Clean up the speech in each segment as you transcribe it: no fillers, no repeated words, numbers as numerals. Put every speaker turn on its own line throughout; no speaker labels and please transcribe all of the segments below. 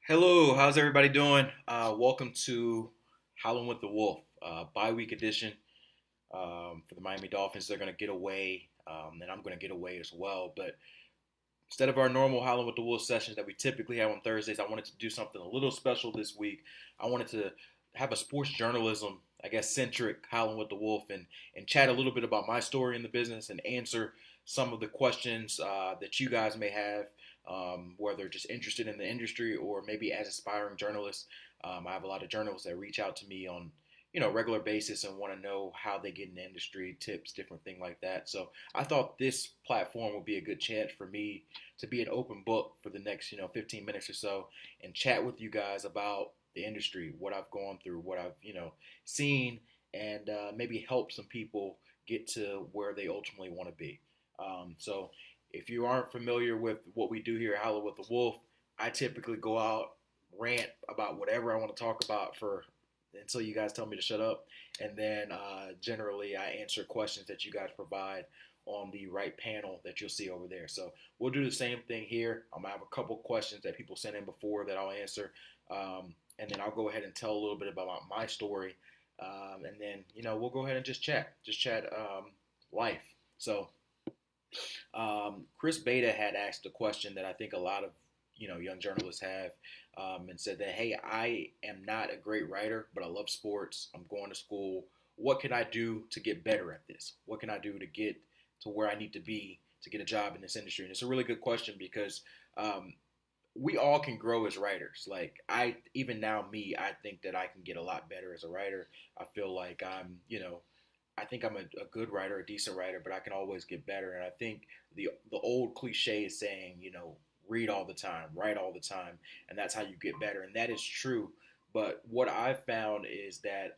Hello, how's everybody doing? Welcome to Howling with the Wolf, bye-week edition for the Miami Dolphins. They're going to get away, and I'm going to get away as well. But instead of our normal Howling with the Wolf sessions that we typically have on Thursdays, I wanted to do something a little special this week. I wanted to have a sports journalism, I guess, centric Howling with the Wolf and chat a little bit about my story in the business and answer some of the questions that you guys may have, whether just interested in the industry or maybe as aspiring journalists. I have a lot of journalists that reach out to me on regular basis and want to know how they get in the industry, tips, different thing like that. So I thought this platform would be a good chance for me to be an open book for the next 15 minutes or so and chat with you guys about the industry, what I've gone through, what I've seen, and maybe help some people get to where they ultimately want to be. So if you aren't familiar with what we do here at Howling with the Wolf, I typically go out, rant about whatever I want to talk about for until you guys tell me to shut up, and then generally I answer questions that you guys provide on the right panel that you'll see over there. So we'll do the same thing here. I have a couple questions that people sent in before that I'll answer, and then I'll go ahead and tell a little bit about my story, and then we'll go ahead and just chat life. So Chris Beta had asked a question that I think a lot of young journalists have, and said that, hey, I am not a great writer, but I love sports. I'm going to school. What can I do to get better at this? What can I do to get to where I need to be to get a job in this industry? And it's a really good question because we all can grow as writers. Like even now, I think that I can get a lot better as a writer. I feel like I think I'm a good writer, a decent writer, but I can always get better. And I think the old cliche is saying, read all the time, write all the time, and that's how you get better. And that is true. But what I've found is that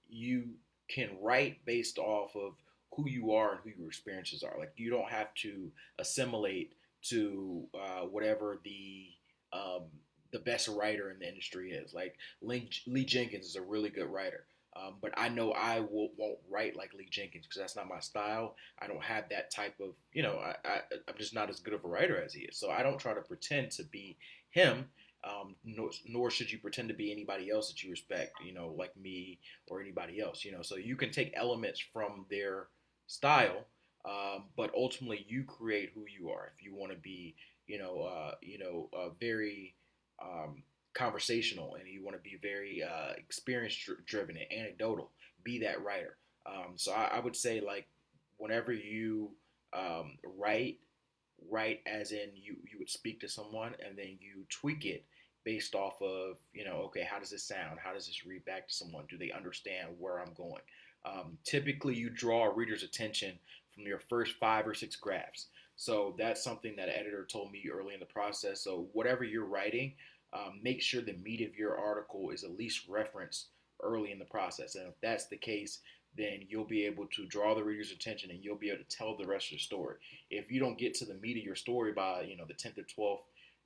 you can write based off of who you are and who your experiences are. Like you don't have to assimilate to whatever the best writer in the industry is. Like Lee Jenkins is a really good writer. But I know won't write like Lee Jenkins because that's not my style. I don't have that type of, I'm just not as good of a writer as he is. So I don't try to pretend to be him, nor should you pretend to be anybody else that you respect, like me or anybody else, So you can take elements from their style, but ultimately you create who you are. If you want to be, very conversational and you want to be very experience driven and anecdotal, be that writer. So I would say, like, whenever you write, write as in you would speak to someone and then you tweak it based off of, okay, how does this sound? How does this read back to someone? Do they understand where I'm going? Typically, you draw a reader's attention from your first 5 or 6 graphs. So that's something that an editor told me early in the process. So whatever you're writing, make sure the meat of your article is at least referenced early in the process. And if that's the case, then you'll be able to draw the reader's attention and you'll be able to tell the rest of the story. If you don't get to the meat of your story by, the 10th or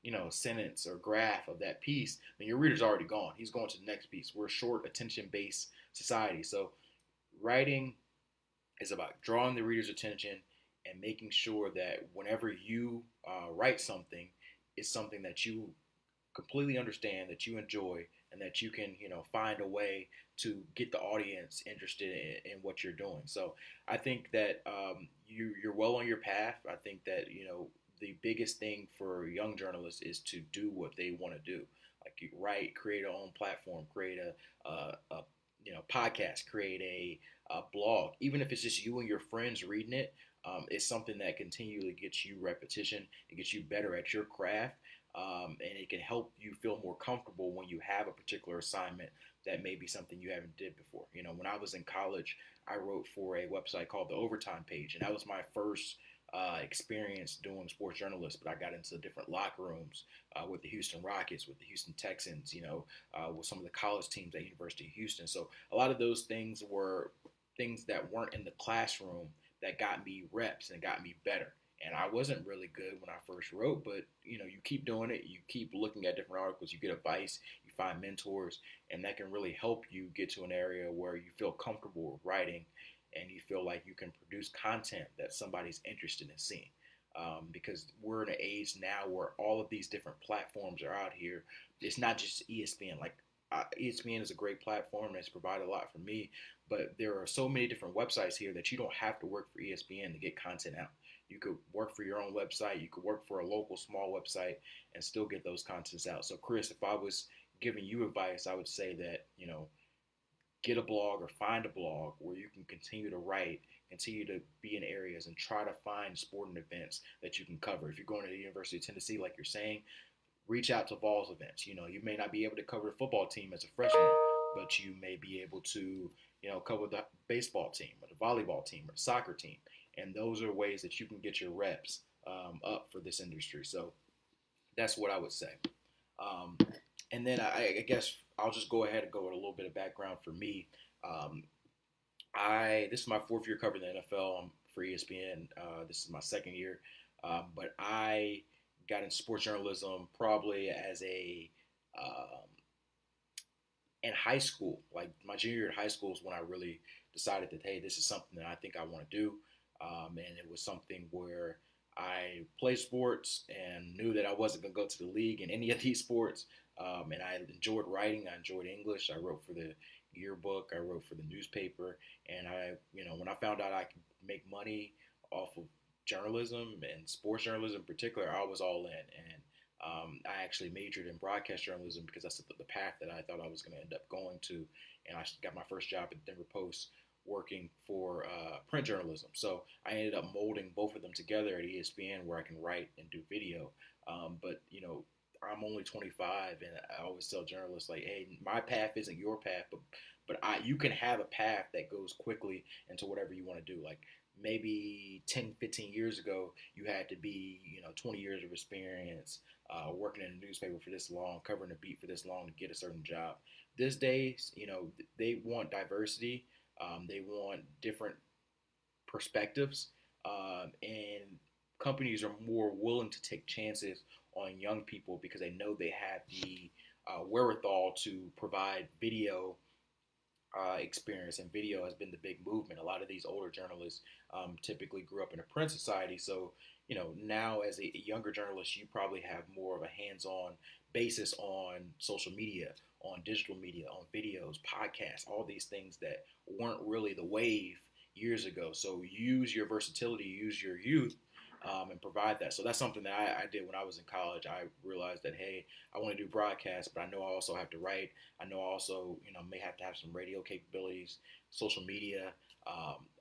12th, sentence or graph of that piece, then your reader's already gone. He's going to the next piece. We're a short attention-based society. So writing is about drawing the reader's attention and making sure that whenever you write something, it's something that you completely understand, that you enjoy, and that you can, find a way to get the audience interested in what you're doing. So I think that you're well on your path. I think that, the biggest thing for young journalists is to do what they want to do. Like you write, create a own platform, create a podcast, create a blog. Even if it's just you and your friends reading it, it's something that continually gets you repetition. It gets you better at your craft. And it can help you feel more comfortable when you have a particular assignment that may be something you haven't did before. When I was in college, I wrote for a website called the Overtime Page, and that was my first experience doing sports journalism. But I got into different locker rooms with the Houston Rockets, with the Houston Texans, with some of the college teams at University of Houston. So a lot of those things were things that weren't in the classroom that got me reps and got me better. And I wasn't really good when I first wrote, but you keep doing it, you keep looking at different articles, you get advice, you find mentors, and that can really help you get to an area where you feel comfortable with writing and you feel like you can produce content that somebody's interested in seeing. because we're in an age now where all of these different platforms are out here. It's not just ESPN. Like ESPN is a great platform and it's provided a lot for me, but there are so many different websites here that you don't have to work for ESPN to get content out. You could work for your own website. You could work for a local small website and still get those contents out. So, Chris, if I was giving you advice, I would say that get a blog or find a blog where you can continue to write, continue to be in areas and try to find sporting events that you can cover. If you're going to the University of Tennessee, like you're saying, reach out to Vols events. You may not be able to cover the football team as a freshman, but you may be able to, cover the baseball team or the volleyball team or the soccer team. And those are ways that you can get your reps up for this industry. So that's what I would say. Um, and then I guess I'll just go ahead and go with a little bit of background for me. Um, this is my fourth year covering the NFL for ESPN. This is my second year, but I got into sports journalism probably as um, in high school. Like my junior year in high school is when I really decided that hey, this is something that I think I want to do, and it was something where I played sports and knew that I wasn't going to go to the league in any of these sports. And I enjoyed writing. I enjoyed English. I wrote for the yearbook. I wrote for the newspaper. And when I found out I could make money off of journalism and sports journalism in particular, I was all in. And I actually majored in broadcast journalism because that's the path that I thought I was going to end up going to. And I got my first job at the Denver Post working for print journalism. So I ended up molding both of them together at ESPN where I can write and do video. But I'm only 25, and I always tell journalists like, hey, my path isn't your path, but you can have a path that goes quickly into whatever you want to do. Like maybe 10, 15 years ago, you had to be 20 years of experience, working in a newspaper for this long, covering a beat for this long to get a certain job. These days, they want diversity. They want different perspectives, and companies are more willing to take chances on young people because they know they have the wherewithal to provide video experience, and video has been the big movement. A lot of these older journalists typically grew up in a print society, so now as a younger journalist, you probably have more of a hands-on basis on social media, on digital media, on videos, podcasts, all these things that weren't really the wave years ago. So use your versatility, use your youth, and provide that. So that's something that I did when I was in college. I realized that, hey, I want to do broadcast, but I know I also have to write. I know I also, may have to have some radio capabilities, social media,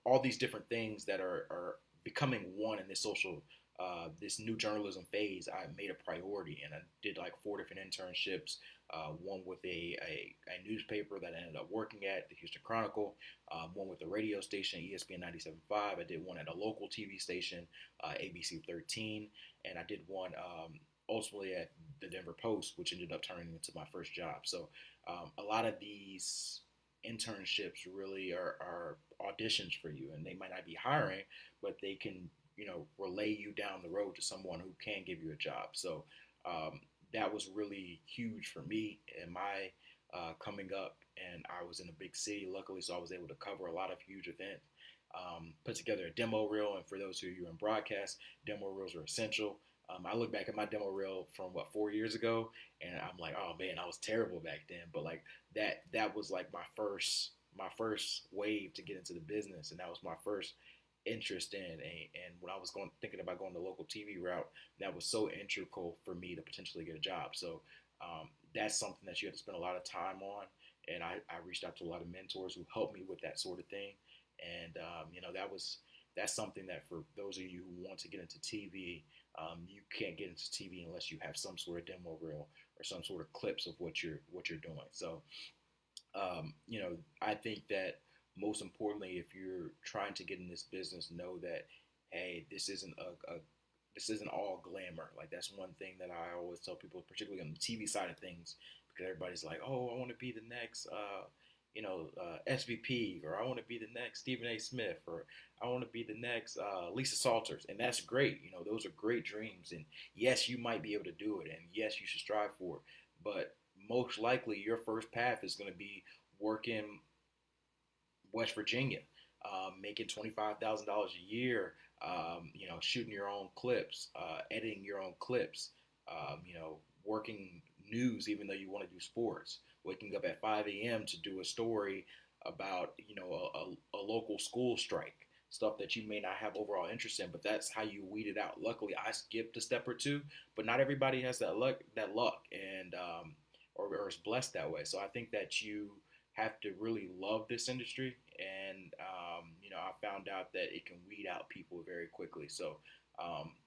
all these different things that are becoming one in this new journalism phase. I made a priority, and I did like 4 different internships. One with a newspaper that I ended up working at, the Houston Chronicle. One with a radio station, ESPN 97.5. I did one at a local TV station, ABC 13, and I did one ultimately at the Denver Post, which ended up turning into my first job. So a lot of these internships really are auditions for you, and they might not be hiring, but they can relay you down the road to someone who can give you a job. So that was really huge for me in my coming up, and I was in a big city, luckily, so I was able to cover a lot of huge events. Put together a demo reel, and for those of you in broadcast, demo reels are essential. I look back at my demo reel from 4 years ago, and I'm like, oh man, I was terrible back then. But like that was like my first wave to get into the business, and that was my first interest in. And when I was thinking about going the local TV route, that was so integral for me to potentially get a job. So that's something that you have to spend a lot of time on. And I reached out to a lot of mentors who helped me with that sort of thing. And that's something that for those of you who want to get into TV, you can't get into TV unless you have some sort of demo reel or some sort of clips of what you're doing. So I think that most importantly, if you're trying to get in this business, know that hey, this isn't this isn't all glamour. Like that's one thing that I always tell people, particularly on the TV side of things, because everybody's like, oh, I want to be the next SVP, or I want to be the next Stephen A. Smith, or I want to be the next Lisa Salters. And that's great. Those are great dreams. And yes, you might be able to do it. And yes, you should strive for it. But most likely your first path is going to be working West Virginia, making $25,000 a year, shooting your own clips, editing your own clips, working news even though you want to do sports, waking up at 5 a.m. to do a story about a local school strike, stuff that you may not have overall interest in, but that's how you weed it out. Luckily, I skipped a step or two, but not everybody has that luck, and or is blessed that way. So I think that you have to really love this industry, and I found out that it can weed out people very quickly. So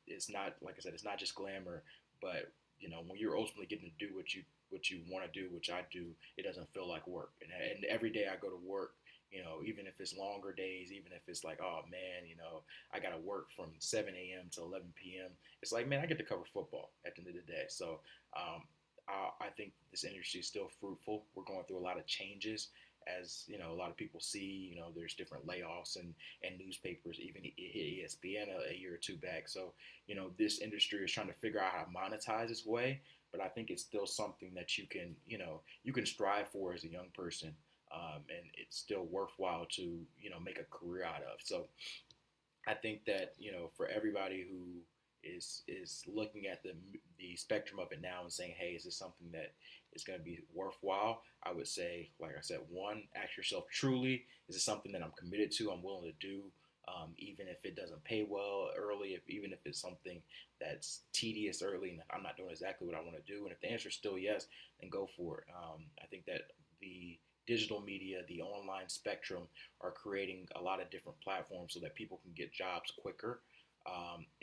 it's not, like I said, it's not just glamour, but when you're ultimately getting to do what you want to do, which I do, it doesn't feel like work. And every day I go to work, even if it's longer days, even if it's like, oh man, I got to work from 7 a.m. to 11 p.m. It's like, man, I get to cover football at the end of the day. So I think this industry is still fruitful. We're going through a lot of changes. As a lot of people see, there's different layoffs and newspapers, even hit ESPN a year or two back. So, this industry is trying to figure out how to monetize its way, but I think it's still something that you can strive for as a young person, and it's still worthwhile to, make a career out of. So, I think that for everybody who is looking at the spectrum of it now and saying, hey, is this something that is going to be worthwhile? I would say, like I said, one, ask yourself truly, is this something that I'm committed to, I'm willing to do, even if it doesn't pay well early, even if it's something that's tedious early and I'm not doing exactly what I want to do. And if the answer is still yes, then go for it. I think that the digital media, the online spectrum are creating a lot of different platforms so that people can get jobs quicker.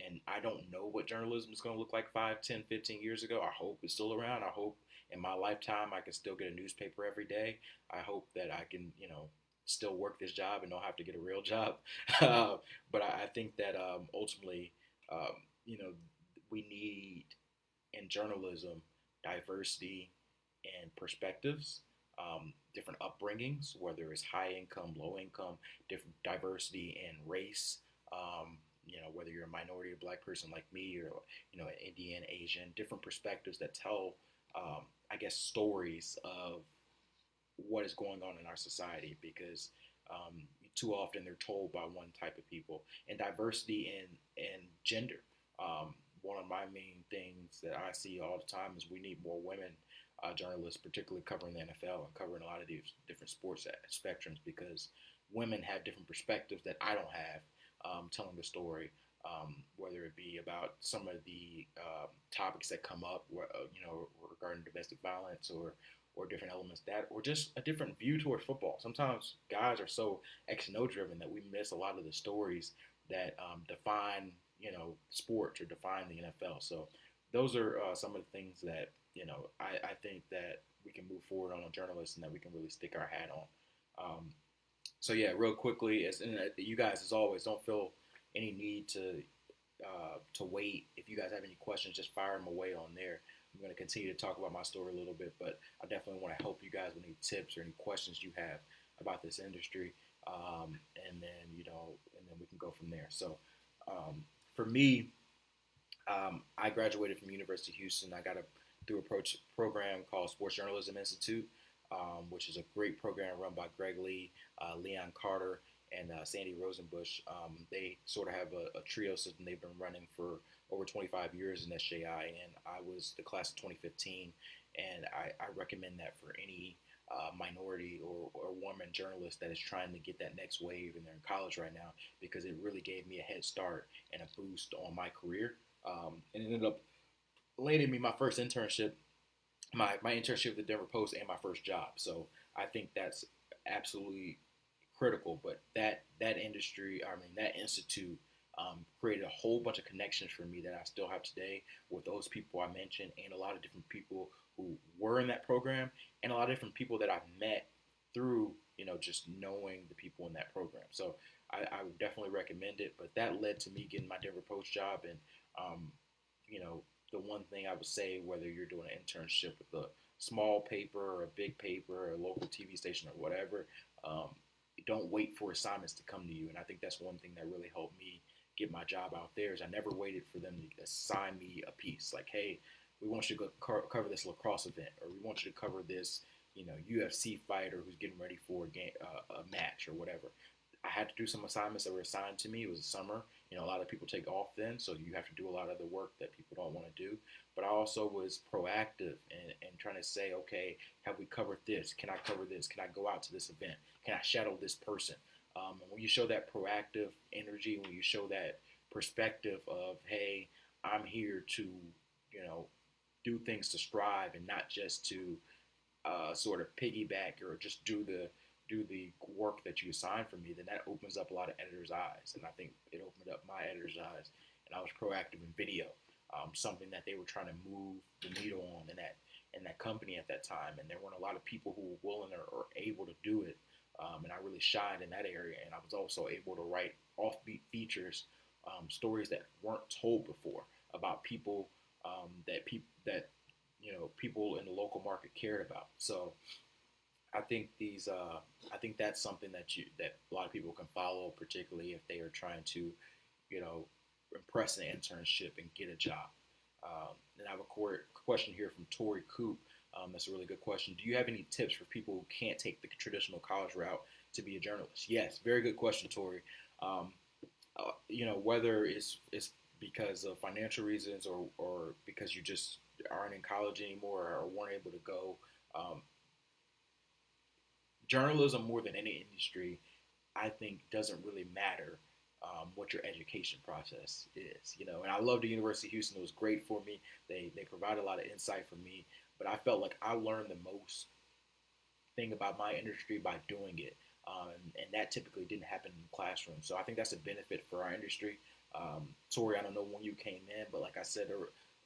And I don't know what journalism is going to look like 5, 10, 15 years ago. I hope it's still around. I hope in my lifetime I can still get a newspaper every day. I hope that I can, still work this job and don't have to get a real job. But I think that ultimately, um, you know, we need in journalism diversity and perspectives, different upbringings, whether it's high income, low income, different diversity in race. Whether you're a minority or black person like me, or an Indian, Asian, different perspectives that tell, I guess, stories of what is going on in our society. Because too often they're told by one type of people. And diversity in gender. One of my main things that I see all the time is we need more women journalists, particularly covering the NFL and covering a lot of these different sports spectrums, because women have different perspectives that I don't have, telling the story, whether it be about some of the topics that come up, regarding domestic violence, or different elements that, or just a different view toward football. Sometimes guys are so X and O driven that we miss a lot of the stories that define, sports or define the NFL. So those are some of the things that, I think that we can move forward on a journalist and that we can really stick our hat on. So yeah, real quickly, and you guys, as always, don't feel any need to wait. If you guys have any questions, just fire them away on there. I'm going to continue to talk about my story a little bit, but I definitely want to help you guys with any tips or any questions you have about this industry, and then we can go from there. So, for me, I graduated from University of Houston. I got through a program called Sports Journalism Institute, which is a great program run by Greg Lee, Leon Carter, and Sandy Rosenbush. They sort of have a trio system they've been running for over 25 years in SJI, and I was the class of 2015, and I recommend that for any minority or woman journalist that is trying to get that next wave and they're in college right now, because it really gave me a head start and a boost on my career. And it ended up landing me my first internship, my internship with the Denver Post, and my first job. So I think that's absolutely critical. But that industry, I mean, that institute created a whole bunch of connections for me that I still have today with those people I mentioned, and a lot of different people who were in that program, and a lot of different people that I've met through, just knowing the people in that program. So I would definitely recommend it. But that led to me getting my Denver Post job. And um, the one thing I would say, whether you're doing an internship with a small paper or a big paper or a local TV station or whatever, um, don't wait for assignments to come to you. And I think that's one thing that really helped me get my job out there, is I never waited for them to assign me a piece. Like, hey, we want you to go cover this lacrosse event, or we want you to cover this, UFC fighter who's getting ready for a match or whatever. I had to do some assignments that were assigned to me. It was a summer A lot of people take off then, so you have to do a lot of the work that people don't want to do. But I also was proactive and trying to say, okay, have we covered this? Can I cover this? Can I go out to this event? Can I shadow this person? And when you show that proactive energy, when you show that perspective of, hey, I'm here to, do things to strive and not just to sort of piggyback or just do the work that you assigned for me, then that opens up a lot of editors' eyes. And I think it opened up my editors' eyes. And I was proactive in video, something that they were trying to move the needle on in that company at that time. And there weren't a lot of people who were willing or able to do it. And I really shined in that area. And I was also able to write offbeat features, stories that weren't told before about people that people in the local market cared about. So I think I think that's something that a lot of people can follow, particularly if they are trying to, you know, impress an internship and get a job. And I have a question here from Tori Coop. That's a really good question. Do you have any tips for people who can't take the traditional college route to be a journalist? Yes, very good question, Tori. Um, whether it's because of financial reasons or because you just aren't in college anymore or weren't able to go. Um, Journalism, more than any industry, I think doesn't really matter what your education process is. And I love the University of Houston. It was great for me. They provide a lot of insight for me, but I felt like I learned the most thing about my industry by doing it. And that typically didn't happen in the classroom. So I think that's a benefit for our industry. Tori, I don't know when you came in, but like I said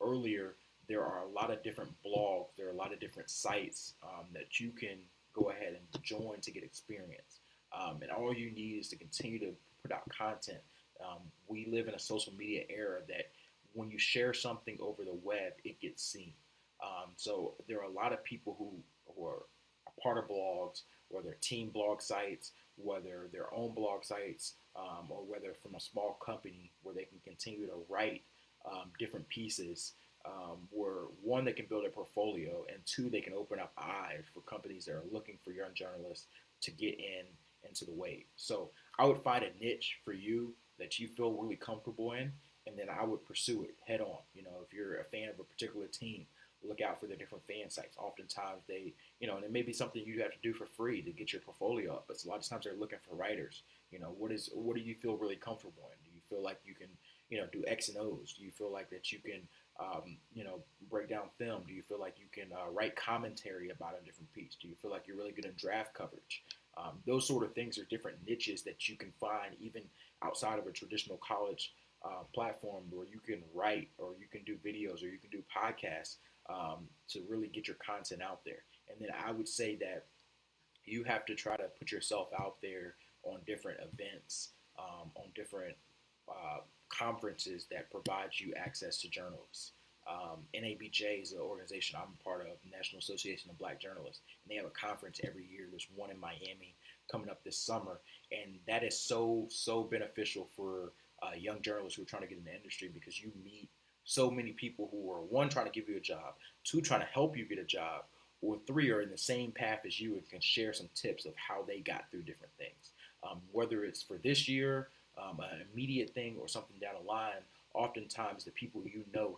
earlier, there are a lot of different blogs, there are a lot of different sites that you can go ahead and join to get experience. And all you need is to continue to put out content. We live in a social media era that when you share something over the web, it gets seen. So there are a lot of people who are a part of blogs, whether team blog sites, whether their own blog sites, or whether from a small company where they can continue to write different pieces, where one, they can build a portfolio, and two, they can open up eyes for companies that are looking for young journalists to get into the wave. So I would find a niche for you that you feel really comfortable in, and then I would pursue it head on. If you're a fan of a particular team, look out for their different fan sites. Oftentimes and it may be something you have to do for free to get your portfolio up, but a lot of times they're looking for writers. What do you feel really comfortable in? Do you feel like you can, do X and O's? Do you feel like that you can, break down film? Do you feel like you can write commentary about a different piece? Do you feel like you're really good in draft coverage? Those sort of things are different niches that you can find even outside of a traditional college platform where you can write or you can do videos or you can do podcasts to really get your content out there. And then I would say that you have to try to put yourself out there on different events, on different conferences that provide you access to journalists. NABJ is an organization I'm a part of, National Association of Black Journalists, and they have a conference every year. There's one in Miami coming up this summer, and that is so beneficial for young journalists who are trying to get in the industry because you meet so many people who are, one, trying to give you a job, two, trying to help you get a job, or three, are in the same path as you and can share some tips of how they got through different things. Whether it's for this year, an immediate thing, or something down the line, oftentimes the people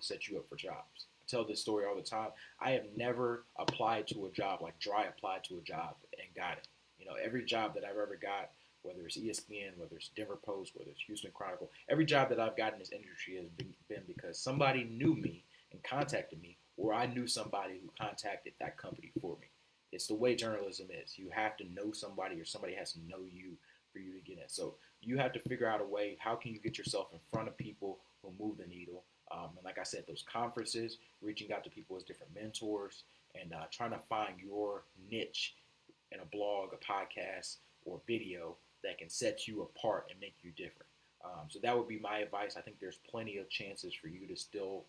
set you up for jobs. I tell this story all the time. I have never applied to a job like Dry applied to a job and got it. Every job that I've ever got, whether it's ESPN, whether it's Denver Post, whether it's Houston Chronicle, every job that I've got in this industry has been because somebody knew me and contacted me, or I knew somebody who contacted that company for me. It's the way journalism is. You have to know somebody, or somebody has to know you for you to get in. So you have to figure out a way, how can you get yourself in front of people who move the needle? And like I said, those conferences, reaching out to people as different mentors, and trying to find your niche in a blog, a podcast, or video that can set you apart and make you different. So that would be my advice. I think there's plenty of chances for you to still,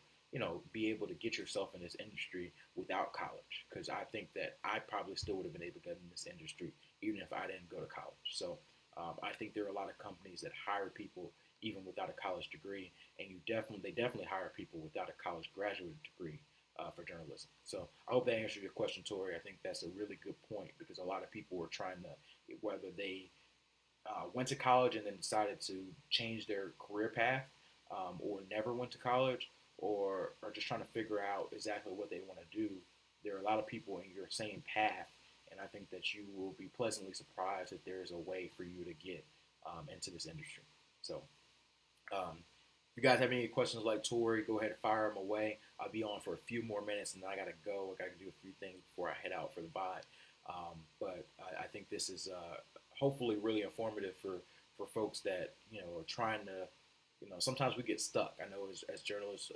be able to get yourself in this industry without college. Because I think that I probably still would have been able to get in this industry even if I didn't go to college. So I think there are a lot of companies that hire people even without a college degree, and they definitely hire people without a college graduate degree for journalism. So I hope that answered your question, Tori. I think that's a really good point because a lot of people are trying to, whether they went to college and then decided to change their career path, or never went to college, or are just trying to figure out exactly what they want to do. There are a lot of people in your same path, and I think that you will be pleasantly surprised that there is a way for you to get into this industry. So, if you guys have any questions like Tori, go ahead and fire them away. I'll be on for a few more minutes, and then I gotta go. I gotta do a few things before I head out for the bye. But I think this is hopefully really informative for folks that are trying to. Sometimes we get stuck. I know as journalists,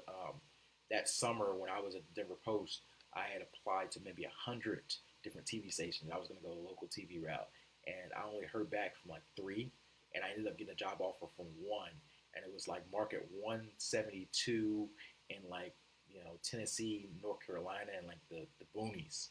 that summer when I was at the Denver Post, I had applied to maybe 100 different TV stations. I was going to go the local TV route, and I only heard back from like three, and I ended up getting a job offer from one, and it was like market 172 in like Tennessee, North Carolina, and like the boonies.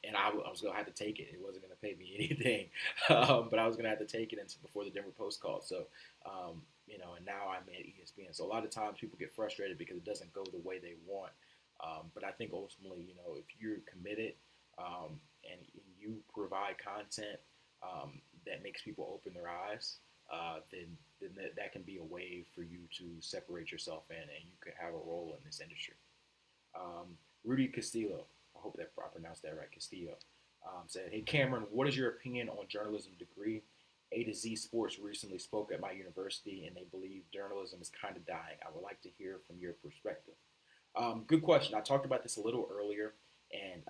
And I was gonna have to take it. It wasn't gonna pay me anything, but I was gonna have to take it until before the Denver Post called. So, and now I'm at ESPN. So a lot of times people get frustrated because it doesn't go the way they want. But I think ultimately, if you're committed and you provide content that makes people open their eyes, then that can be a way for you to separate yourself in, and you could have a role in this industry. Rudy Castillo, I hope that I pronounced that right, Castillo, said, "Hey Cameron, what is your opinion on journalism degree? A to Z Sports recently spoke at my university, and they believe journalism is kind of dying. I would like to hear from your perspective." Good question. I talked about this a little earlier, and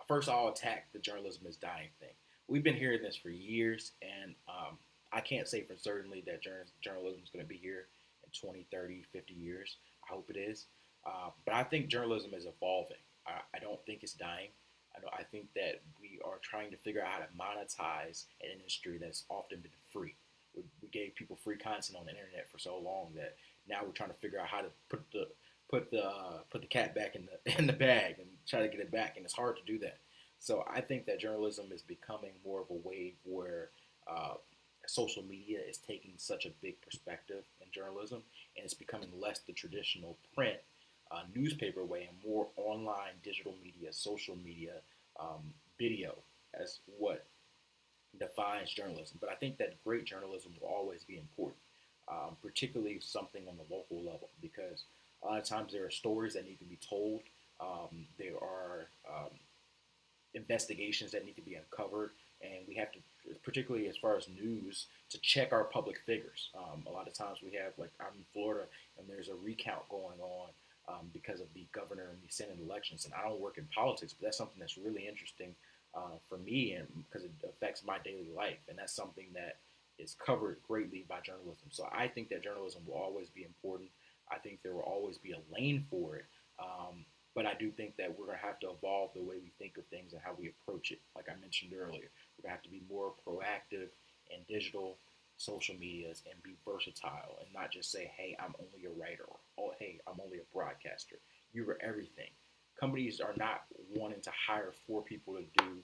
first I'll attack the journalism is dying thing. We've been hearing this for years, and I can't say for certainly that journalism is going to be here in 20, 30, 50 years. I hope it is. But I think journalism is evolving. I don't think it's dying. I think that we are trying to figure out how to monetize an industry that's often been free. We gave people free content on the internet for so long that now we're trying to figure out how to put the cat back in the in the bag and try to get it back, and it's hard to do that. So I think that journalism is becoming more of a wave where social media is taking such a big perspective in journalism, and it's becoming less the traditional print newspaper way and more online, digital media, social media, video as what defines journalism. But I think that great journalism will always be important, particularly something on the local level, because a lot of times there are stories that need to be told. There are investigations that need to be uncovered, and we have to, particularly as far as news, to check our public figures. A lot of times we have, like, I'm in Florida, and there's a recount going on because of the governor and the Senate elections. And I don't work in politics, but that's something that's really interesting for me, and because it affects my daily life, and that's something that is covered greatly by journalism. So I think that journalism will always be important. I think there will always be a lane for it. But I do think that we're going to have to evolve the way we think of things and how we approach it. Like I mentioned earlier, we're going to have to be more proactive in digital, social medias, and be versatile and not just say, hey, I'm only a writer, or oh, hey, I'm only a broadcaster. You are everything. Companies are not wanting to hire four people to do,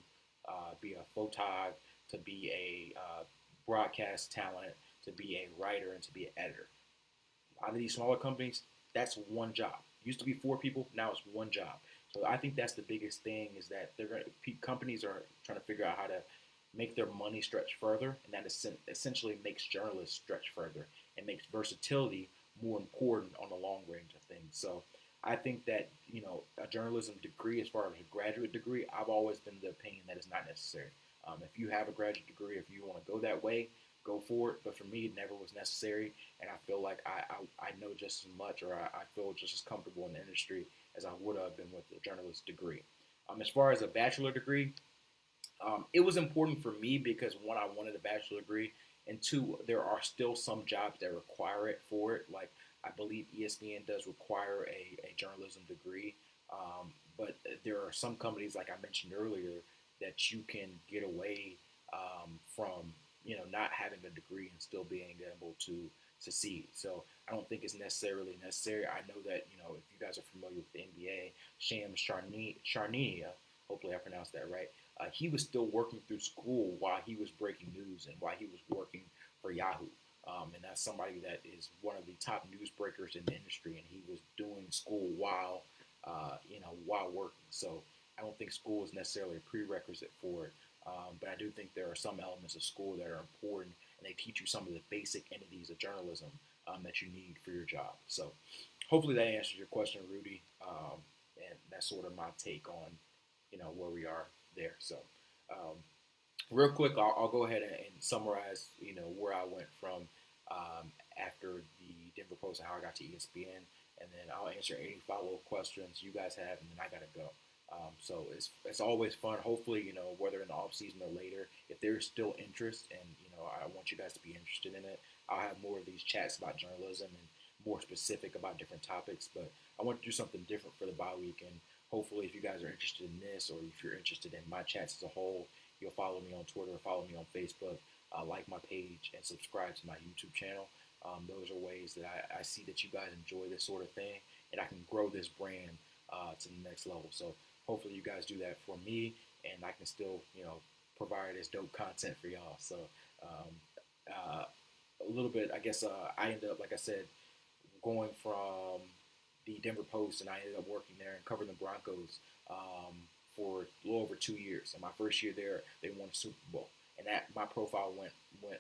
be a photog, to be a broadcast talent, to be a writer, and to be an editor. A lot of these smaller companies, that's one job. Used to be four people, now it's one job. So I think that's the biggest thing, is that companies are trying to figure out how to make their money stretch further, and that essentially makes journalists stretch further and makes versatility more important on the long range of things. So I think that a journalism degree, as far as a graduate degree, I've always been the opinion that it's not necessary. If you have a graduate degree, if you want to go that way, go for it. But for me, it never was necessary, and I feel like I know just as much, or I feel just as comfortable in the industry as I would have been with a journalist degree. As far as a bachelor degree, it was important for me because, one, I wanted a bachelor degree, and two, there are still some jobs that require it for it. Like, I believe ESPN does require a journalism degree, but there are some companies, like I mentioned earlier, that you can get away from not having a degree and still being able to succeed. So I don't think it's necessarily necessary. I know that if you guys are familiar with the NBA, Shams Charania, hopefully I pronounced that right. He was still working through school while he was breaking news and while he was working for Yahoo. And that's somebody that is one of the top news breakers in the industry, and he was doing school while while working. So I don't think school is necessarily a prerequisite for it. But I do think there are some elements of school that are important, and they teach you some of the basic entities of journalism that you need for your job. So hopefully that answers your question, Rudy. And that's sort of my take on, where we are there. So um, real quick, I'll go ahead and summarize, where I went from after the Denver Post and how I got to ESPN, and then I'll answer any follow-up questions you guys have, and then I gotta go. So it's always fun. Hopefully, whether in the off season or later, if there's still interest, and I want you guys to be interested in it, I'll have more of these chats about journalism and more specific about different topics. But I want to do something different for the bye week, and hopefully, if you guys are interested in this, or if you're interested in my chats as a whole, you'll follow me on Twitter, follow me on Facebook, like my page, and subscribe to my YouTube channel. Those are ways that I see that you guys enjoy this sort of thing, and I can grow this brand to the next level. So hopefully you guys do that for me, and I can still, provide this dope content for y'all. So um, uh, a little bit, I guess, I ended up, like I said, going from the Denver Post, and I ended up working there and covering the Broncos for a little over 2 years. And my first year there, they won a Super Bowl, and that my profile went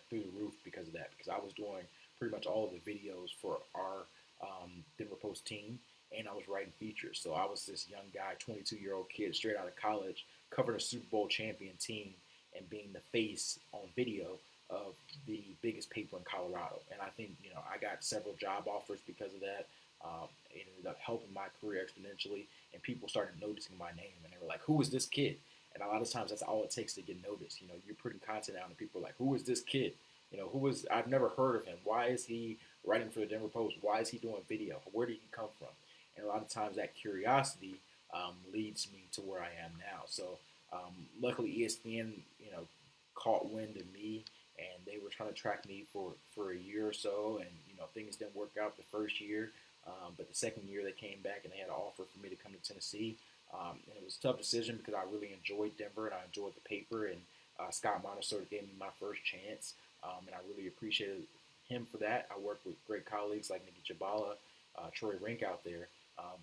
through the roof because of that. Because I was doing pretty much all of the videos for our Denver Post team, and I was writing features. So I was this young guy, 22-year-old kid, straight out of college, covering a Super Bowl champion team and being the face on video of the biggest paper in Colorado. And I think, I got several job offers because of that. It ended up helping my career exponentially, and people started noticing my name, and they were like, "Who is this kid?" And a lot of times, that's all it takes to get noticed. You're putting content out, and people are like, "Who is this kid? Who is? I've never heard of him. Why is he writing for the Denver Post? Why is he doing video? Where did he come from?" And a lot of times, that curiosity leads me to where I am now. So, luckily, ESPN, caught wind of me, and they were trying to track me for a year or so, and things didn't work out the first year. But the second year they came back and they had an offer for me to come to Tennessee. And it was a tough decision because I really enjoyed Denver and I enjoyed the paper. And Scott Montesor gave me my first chance. And I really appreciated him for that. I worked with great colleagues like Nikki Jabala, Troy Rink out there.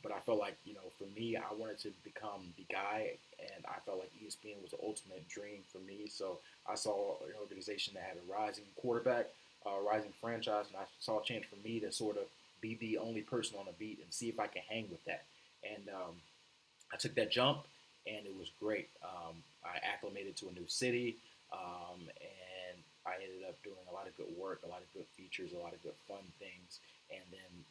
But I felt like, for me, I wanted to become the guy. And I felt like ESPN was the ultimate dream for me. So I saw an organization that had a rising quarterback, rising franchise. And I saw a chance for me to sort of be the only person on the beat and see if I can hang with that. And I took that jump, and it was great. I acclimated to a new city, and I ended up doing a lot of good work, a lot of good features, a lot of good fun things. And then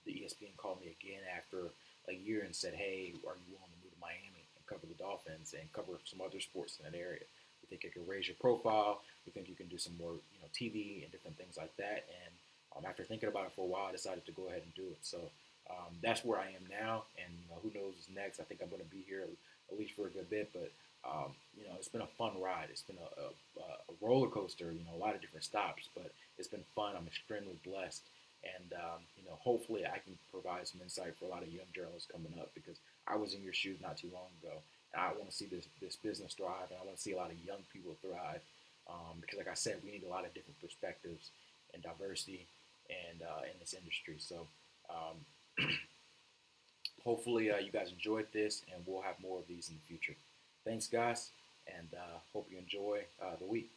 the ESPN called me again after a year and said, "Hey, are you willing to move to Miami and cover the Dolphins and cover some other sports in that area? We think it can raise your profile. We think you can do some more, TV and different things like that." And after thinking about it for a while, I decided to go ahead and do it. So that's where I am now, and who knows what's next. I think I'm going to be here at least for a good bit, but it's been a fun ride. It's been a roller coaster, a lot of different stops, but it's been fun. I'm extremely blessed, and hopefully I can provide some insight for a lot of young journalists coming up, because I was in your shoes not too long ago, and I want to see this business thrive, and I want to see a lot of young people thrive, because like I said, we need a lot of different perspectives and diversity and in this industry. So hopefully you guys enjoyed this, and we'll have more of these in the future. Thanks, guys, and hope you enjoy the week.